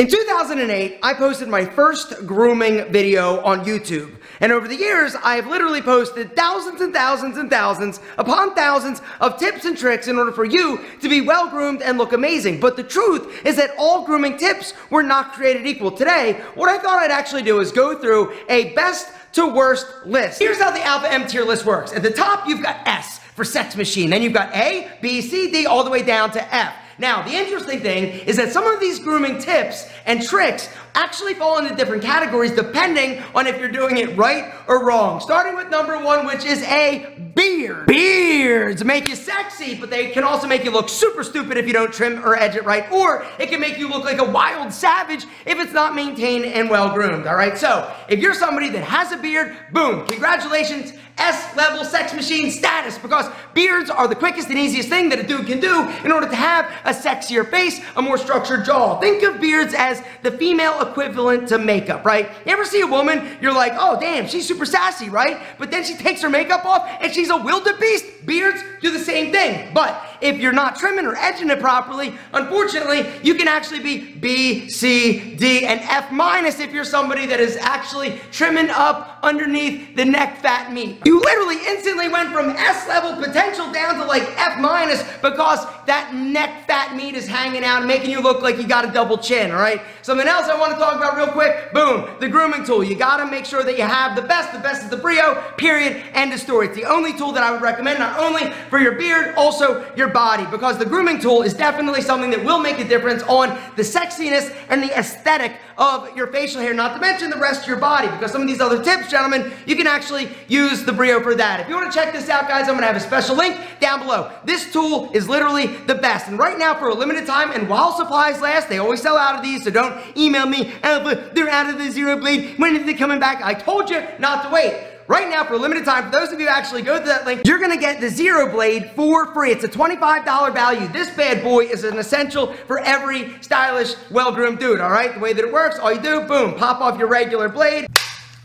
In 2008, I posted my first grooming video on YouTube. And over the years, I have literally posted thousands and thousands and thousands upon thousands of tips and tricks in order for you to be well groomed and look amazing. But the truth is that all grooming tips were not created equal. Today, what I thought I'd actually do is go through a best to worst list. Here's how the Alpha M tier list works. At the top, you've got S for sex machine. Then you've got A, B, C, D, all the way down to F. Now, the interesting thing is that some of these grooming tips and tricks actually fall into different categories depending on if you're doing it right or wrong. Starting with number one, which is a beard. Beards make you sexy, but they can also make you look super stupid if you don't trim or edge it right, or it can make you look like a wild savage if it's not maintained and well groomed, all right? So, if you're somebody that has a beard, boom, congratulations, S-level sex machine status, because beards are the quickest and easiest thing that a dude can do in order to have a sexier face, a more structured jaw. Think of beards as the female equivalent to makeup, right? You ever see a woman, you're like, oh damn, she's super sassy, right? But then she takes her makeup off and she's a wildebeest. Beards do the same thing, but if you're not trimming or edging it properly, unfortunately, you can actually be B, C, D, and F minus if you're somebody that is actually trimming up underneath the neck fat meat. You literally instantly went from S level potential down to like F minus because that neck fat meat is hanging out and making you look like you got a double chin, all right? Something else I want to talk about real quick, boom, the grooming tool. You gotta make sure that you have the best is the Brio, period, end of story. It's the only tool that I would recommend, not only for your beard, also your body, because the grooming tool is definitely something that will make a difference on the sexiness and the aesthetic of your facial hair, not to mention the rest of your body, because some of these other tips, gentlemen, you can actually use the Brio for that. If you want to check this out, guys, I'm going to have a special link down below. This tool is literally the best, and right now, for a limited time, and while supplies last, they always sell out of these, so don't email me, Alpha, they're out of the zero blade, when are they coming back? I told you not to wait. Right now, for a limited time, for those of you who actually go to that link, you're gonna get the Zero Blade for free. It's a $25 value. This bad boy is an essential for every stylish, well-groomed dude, all right? The way that it works, all you do, boom, pop off your regular blade,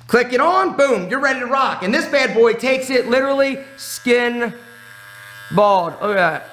click it on, boom, you're ready to rock. And this bad boy takes it literally skin bald. Look at that.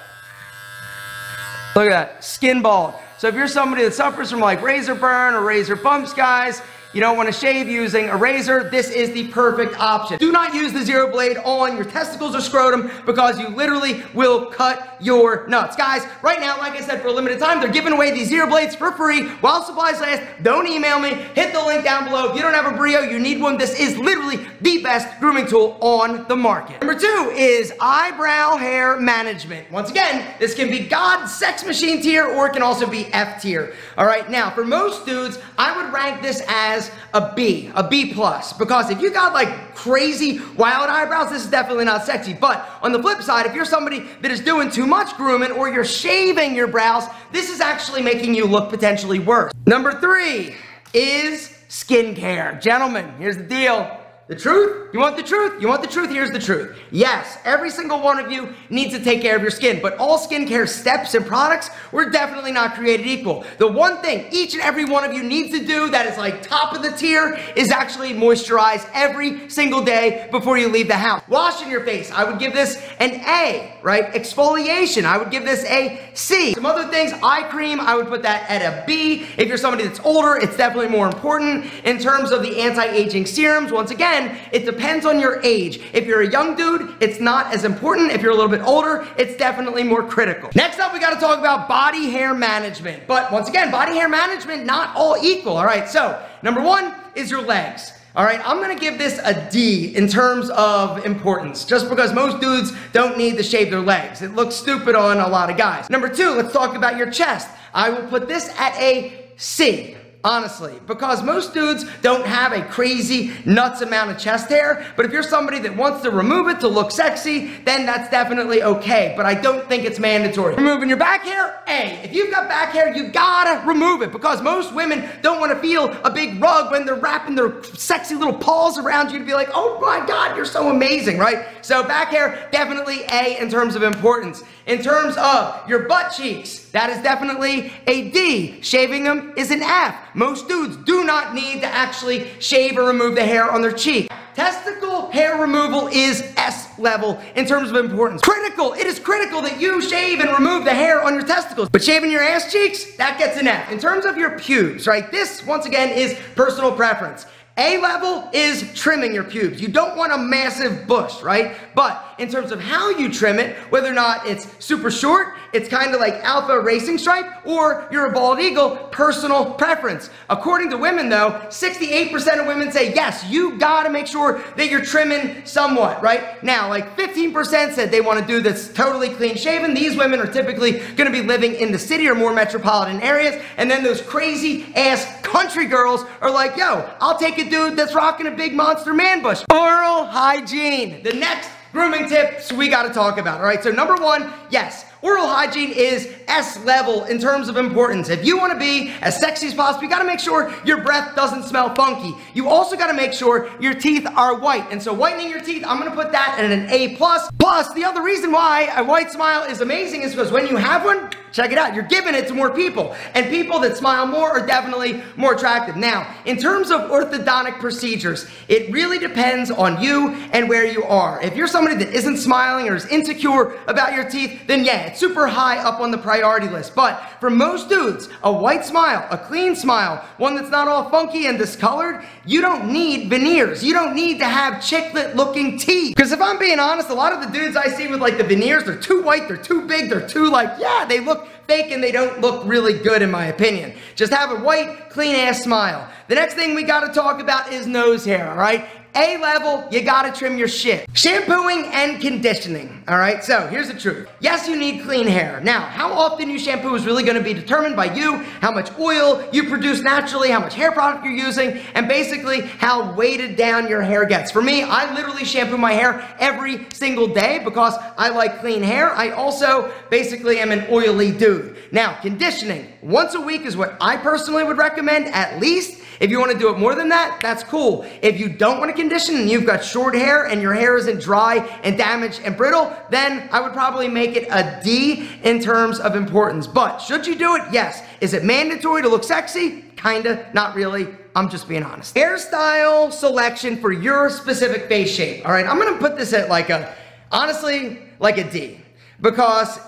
Look at that, skin bald. So if you're somebody that suffers from like razor burn or razor bumps, guys, you don't want to shave using a razor, this is the perfect option. Do not use the Zero Blade on your testicles or scrotum because you literally will cut your nuts. Guys, right now, like I said, for a limited time, they're giving away these Zero Blades for free while supplies last. Don't email me. Hit the link down below. If you don't have a Brio, you need one. This is literally the best grooming tool on the market. Number two is eyebrow hair management. Once again, this can be God's sex machine tier or it can also be F tier. All right, now, for most dudes, I would rank this as a B plus, because if you got like crazy wild eyebrows, this is definitely not sexy. But on the flip side, if you're somebody that is doing too much grooming or you're shaving your brows, this is actually making you look potentially worse. Number three is skincare. Gentlemen, here's the deal. The truth? You want the truth? You want the truth? Here's the truth. Yes, every single one of you needs to take care of your skin, but all skincare steps and products were definitely not created equal. The one thing each and every one of you needs to do that is like top of the tier is actually moisturize every single day before you leave the house. Washing your face, I would give this an A, right? Exfoliation, I would give this a C. Some other things, eye cream, I would put that at a B. If you're somebody that's older, it's definitely more important. In terms of the anti-aging serums, once again, it depends on your age. If you're a young dude, it's not as important. If you're a little bit older, it's definitely more critical. Next up, we gotta talk about body hair management. But once again, body hair management, not all equal, all right? So, number one is your legs. All right, I'm gonna give this a D in terms of importance, just because most dudes don't need to shave their legs. It looks stupid on a lot of guys. Number two, let's talk about your chest. I will put this at a C. Honestly, because most dudes don't have a crazy nuts amount of chest hair, but if you're somebody that wants to remove it to look sexy, then that's definitely okay, but I don't think it's mandatory. Removing your back hair, A. If you've got back hair, you gotta remove it, because most women don't want to feel a big rug when they're wrapping their sexy little paws around you to be like, oh my God, you're so amazing, right? So back hair, definitely A in terms of importance. In terms of your butt cheeks, that is definitely a D. Shaving them is an F. Most dudes do not need to actually shave or remove the hair on their cheek. testicle hair removal is S level in terms of importance. Critical, it is critical that you shave and remove the hair on your testicles. But shaving your ass cheeks, that gets an F. In terms of your pubes, right, this, once again, is personal preference. A level is trimming your pubes. You don't want a massive bush, right? But in terms of how you trim it, whether or not it's super short, it's kind of like alpha racing stripe, or you're a bald eagle, personal preference. According to women though, 68% of women say, yes, you gotta make sure that you're trimming somewhat, right? Now, like 15% said they wanna do this totally clean shaven. These women are typically gonna be living in the city or more metropolitan areas, and then those crazy ass country girls are like, yo, I'll take a dude that's rocking a big monster man bush. Oral hygiene, the next grooming tips we gotta talk about, all right? So number one, yes, oral hygiene is S level in terms of importance. If you want to be as sexy as possible, you got to make sure your breath doesn't smell funky. You also got to make sure your teeth are white. And so whitening your teeth, I'm going to put that at an A+. Plus, the other reason why a white smile is amazing is because when you have one, check it out, you're giving it to more people. And people that smile more are definitely more attractive. Now, in terms of orthodontic procedures, it really depends on you and where you are. If you're somebody that isn't smiling or is insecure about your teeth, then yeah, it's super high up on the priority list. But for most dudes, a white smile, a clean smile, one that's not all funky and discolored, you don't need veneers. You don't need to have chiclet looking teeth. Because if I'm being honest, a lot of the dudes I see with like the veneers, they're too white, they're too big, they're too like, yeah, they look fake and they don't look really good in my opinion. Just have a white, clean ass smile. The next thing we gotta talk about is nose hair, all right? A level, you gotta trim your shit. Shampooing and conditioning, all right? So here's the truth. Yes, you need clean hair. Now, how often you shampoo is really gonna be determined by you, how much oil you produce naturally, how much hair product you're using, and basically how weighted down your hair gets. For me, I literally shampoo my hair every single day because I like clean hair. I also basically am an oily dude. Now, conditioning, once a week is what I personally would recommend at least. If you want to do it more than that, that's cool. If you don't want to condition and you've got short hair and your hair isn't dry and damaged and brittle, then I would probably make it a D in terms of importance. But should you do it? Yes. Is it mandatory to look sexy? Kinda, not really. I'm just being honest. Hairstyle selection for your specific face shape. All right, I'm gonna put this at like a, honestly, like a D. Because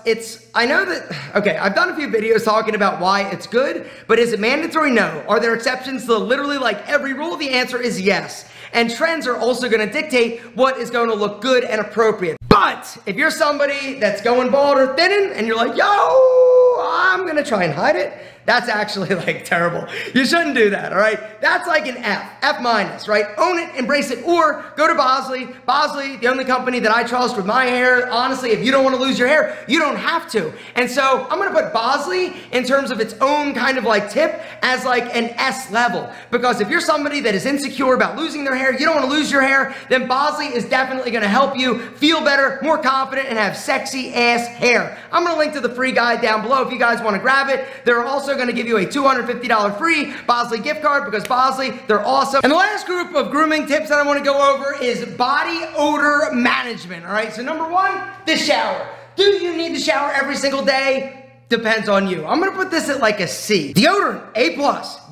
I know that, okay, I've done a few videos talking about why it's good, but is it mandatory? No. Are there exceptions to literally like every rule? The answer is yes. And trends are also gonna dictate what is going to look good and appropriate. But if you're somebody that's going bald or thinning and you're like, yo, I'm gonna try and hide it, that's actually like terrible. You shouldn't do that, all right? That's like an F, F-, right? Own it, embrace it, or go to Bosley. Bosley, the only company that I trust with my hair. Honestly, if you don't want to lose your hair, you don't have to. And so I'm gonna put Bosley in terms of its own kind of like tip as like an S level. Because if you're somebody that is insecure about losing their hair, you don't want to lose your hair, then Bosley is definitely gonna help you feel better, more confident, and have sexy ass hair. I'm gonna link to the free guide down below if you guys want to grab it. They're also going to give you a $250 free Bosley gift card because Bosley, they're awesome. And the last group of grooming tips that I want to go over is body odor management, all right? So number one, the shower. Do you need to shower every single day? Depends on you. I'm going to put this at like a C. Deodorant, A+.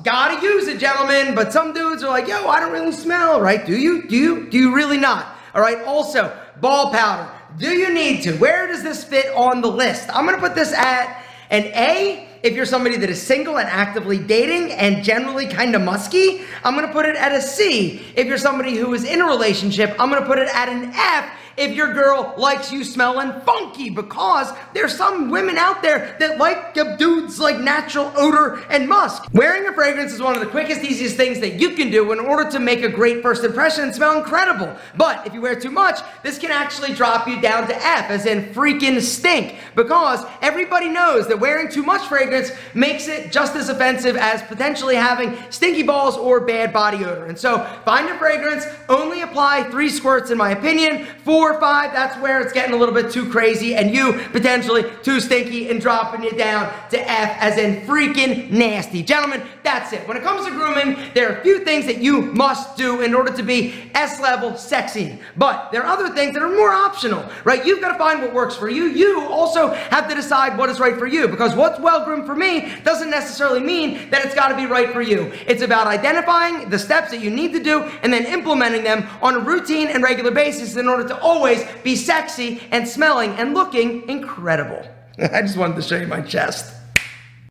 Gotta use it, gentlemen, but some dudes are like, yo, I don't really smell, right? Do you? Do you really not? All right, also, ball powder. Do you need to? Where does this fit on the list? I'm going to put this at an A. If you're somebody that is single and actively dating and generally kind of musky, I'm gonna put it at a C. If you're somebody who is in a relationship, I'm gonna put it at an F. If your girl likes you smelling funky, because there's some women out there that like dudes like natural odor and musk. Wearing a fragrance is one of the quickest, easiest things that you can do in order to make a great first impression and smell incredible. But if you wear too much, this can actually drop you down to F, as in freaking stink, because everybody knows that wearing too much fragrance makes it just as offensive as potentially having stinky balls or bad body odor. And so find a fragrance, only apply 3 squirts in my opinion, 4 4, 5, that's where it's getting a little bit too crazy and you potentially too stinky and dropping you down to F as in freaking nasty. Gentlemen, that's it. When it comes to grooming, there are a few things that you must do in order to be S-level sexy. But there are other things that are more optional, right? You've got to find what works for you. You also have to decide what is right for you, because what's well groomed for me doesn't necessarily mean that it's got to be right for you. It's about identifying the steps that you need to do and then implementing them on a routine and regular basis in order to always be sexy and smelling and looking incredible. I just wanted to show you my chest.